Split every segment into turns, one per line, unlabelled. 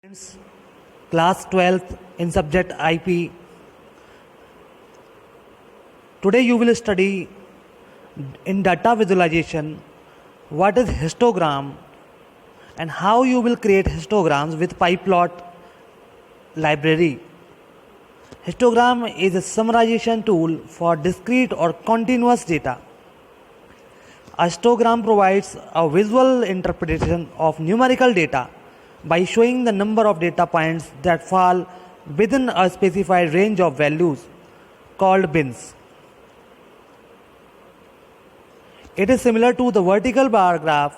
Students, Class 12th in subject IP. Today you will study in data visualization what is histogram and how you will create histograms with PyPlot library. Histogram is a summarization tool for discrete or continuous data. A histogram provides a visual interpretation of numerical data by showing the number of data points that fall within a specified range of values called bins. It is similar to the vertical bar graph.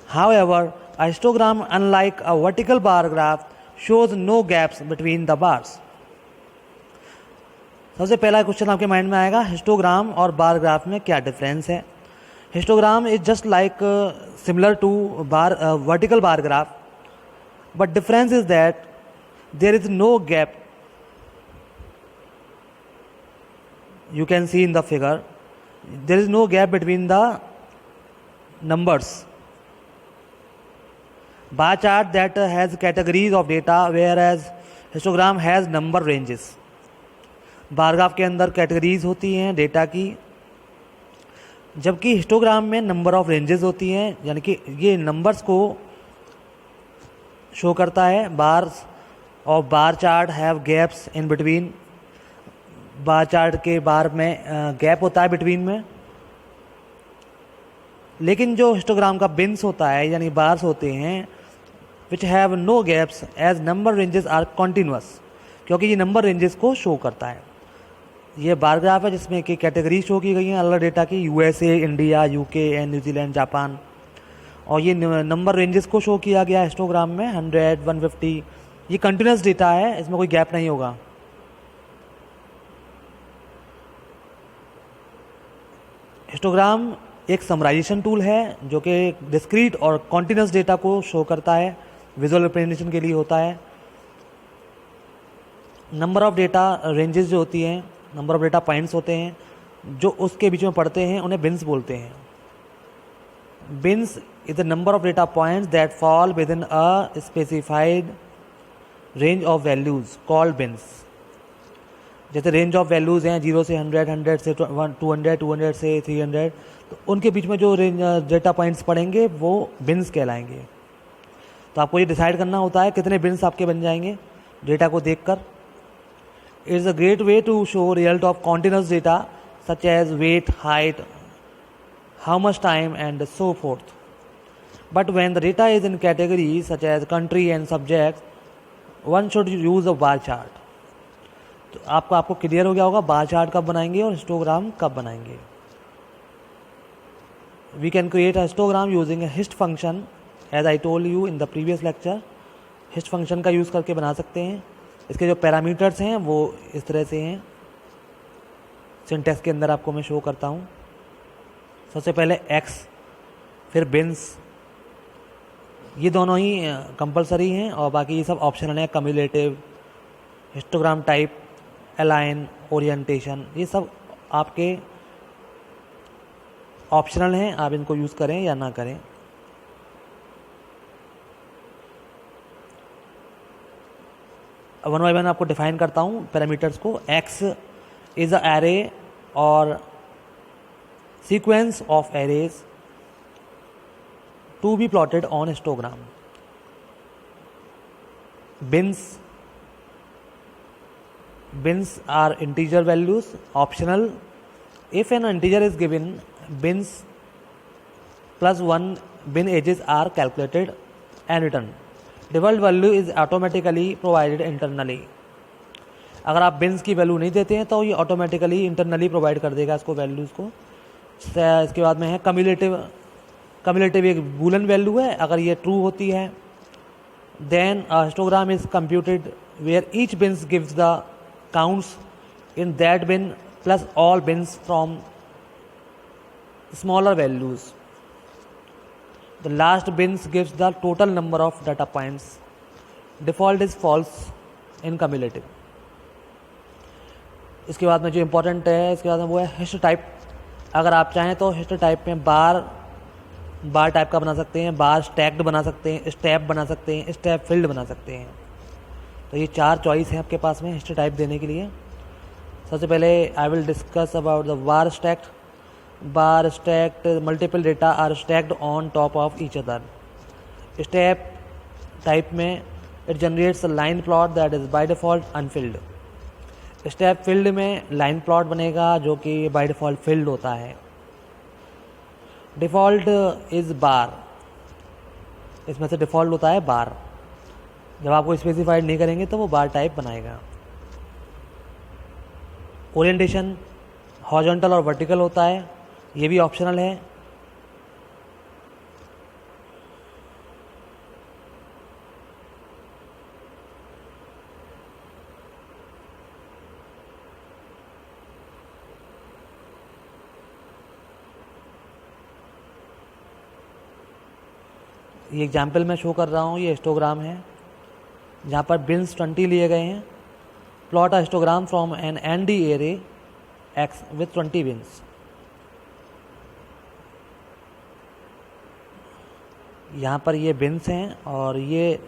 However, a histogram, unlike a vertical bar graph, shows no gaps between the bars. सबसे पहला question आपके mind में आएगा, histogram और bar graph में क्या difference है. Histogram is just like similar to vertical bar graph, but difference is that there is no gap. You can see in the figure there is no gap between the numbers. Bar chart that has categories of data, whereas histogram has number ranges. Bar graph के अंदर categories होती हैं data की, जबकि histogram में number of ranges होती हैं, यानी कि ये नंबर्स को शो करता है. बार्स और bar chart have gaps in between. Bar chart के बार में गैप होता है बिटवीन में, लेकिन जो हिस्टोग्राम का बिन्स होता है यानी बार्स होते हैं which have no gaps as number ranges are continuous, क्योंकि ये नंबर रेंजेस को शो करता है. ये बार ग्राफ है जिसमें कि कैटेगरी शो की गई हैं अलग डेटा की, USA, India, UK and New Zealand, Japan. और ये नंबर रेंजेस को शो किया गया हिस्टोग्राम में 100, 150. ये कंटिन्यूस डेटा है, इसमें कोई गैप नहीं होगा. हिस्टोग्राम एक समराइजेशन टूल है जो कि डिस्क्रीट और कॉन्टिन्यूस डेटा को शो करता है, विजुअल रिप्रेजेंटेशन के लिए होता है. नंबर ऑफ डेटा रेंजेस जो होती हैं, नंबर ऑफ डेटा पॉइंट्स होते हैं जो उसके बीच में पड़ते हैं, उन्हें बिन्स बोलते हैं. Beans is the number of data points that fall within a specified range of values called bins. जैसे रेंज ऑफ वैल्यूज़ हैं 0 से 100, 100 से 200, 200 से 300, तो उनके बीच में जो रेंज डेटा पॉइंट्स पड़ेंगे वो बिन्स कहलाएंगे. तो आपको ये डिसाइड करना होता है कितने बिन्स आपके बन जाएंगे डेटा को देखकर. It is a great way to show result of continuous data such as weight, height, how much time and so forth. But when the data is in categories such as country and subject, one should use a bar chart. तो आपको clear हो गया होगा bar chart कब बनाएंगे और histogram कब बनाएंगे. We can create a histogram using a hist function as I told you in the previous lecture. hist function का यूज़ करके बना सकते हैं. इसके जो पैरामीटर्स हैं वो इस तरह से हैं, सिंटेक्स के अंदर आपको मैं शो करता हूँ. सबसे पहले x, फिर बिन्स, ये दोनों ही कंपलसरी हैं और बाकी ये सब ऑप्शनल हैं. Cumulative, histogram type, align, orientation, ये सब आपके ऑप्शनल हैं, आप इनको यूज़ करें या ना करें. वन बाय वन आपको डिफाइन करता हूँ पैरामीटर्स को. x इज़ अ एरे और sequence of arrays to be plotted on histogram. Bins are integer values, optional. If an integer is given, bins plus 1 bin edges are calculated and returned. Default value is automatically provided internally. अगर आप beans की value नहीं देते हैं तो ये automatically internally provide कर देगा इसको वैल्यूज़ को. इसके बाद में है कम्युलेटिव एक बूलन वैल्यू है. अगर ये ट्रू होती है then histogram is computed where each bins gives the counts in that bin plus all bins from smaller values. The last bins gives the total number of data points. Default is false in cumulative. इसके बाद में जो important है इसके बाद में वो है हिस्ट टाइप. अगर आप चाहें तो हिस्ट टाइप में बार बार टाइप का बना सकते हैं, बार स्टैक्ड बना सकते हैं, स्टेप बना सकते हैं, स्टेप फिल्ड बना सकते हैं। तो ये 4 चॉइस हैं आपके पास में हिस्ट्री टाइप देने के लिए। सबसे पहले I will discuss about the bar stacked. Bar stacked multiple data are stacked on top of each other. Step type में it generates a line plot that is by default unfilled. Step filled में line plot बनेगा जो कि by default field होता है। Default is बार, इसमें से default होता है बार। जब आपको स्पेसिफाइड नहीं करेंगे तो वो बार टाइप बनाएगा। ओरिएंटेशन हॉरिजॉन्टल और वर्टिकल होता है, ये भी ऑप्शनल है। ये एग्जाम्पल मैं शो कर रहा हूँ, ये हिस्टोग्राम है जहाँ पर बिन्स 20 लिए गए हैं। Plot a histogram from an ND array X with 20 bins. यहाँ पर ये बिन्स हैं और ये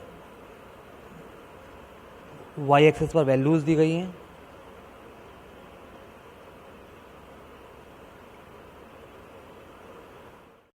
वाई एक्सिस पर वैल्यूज़ दी गई हैं।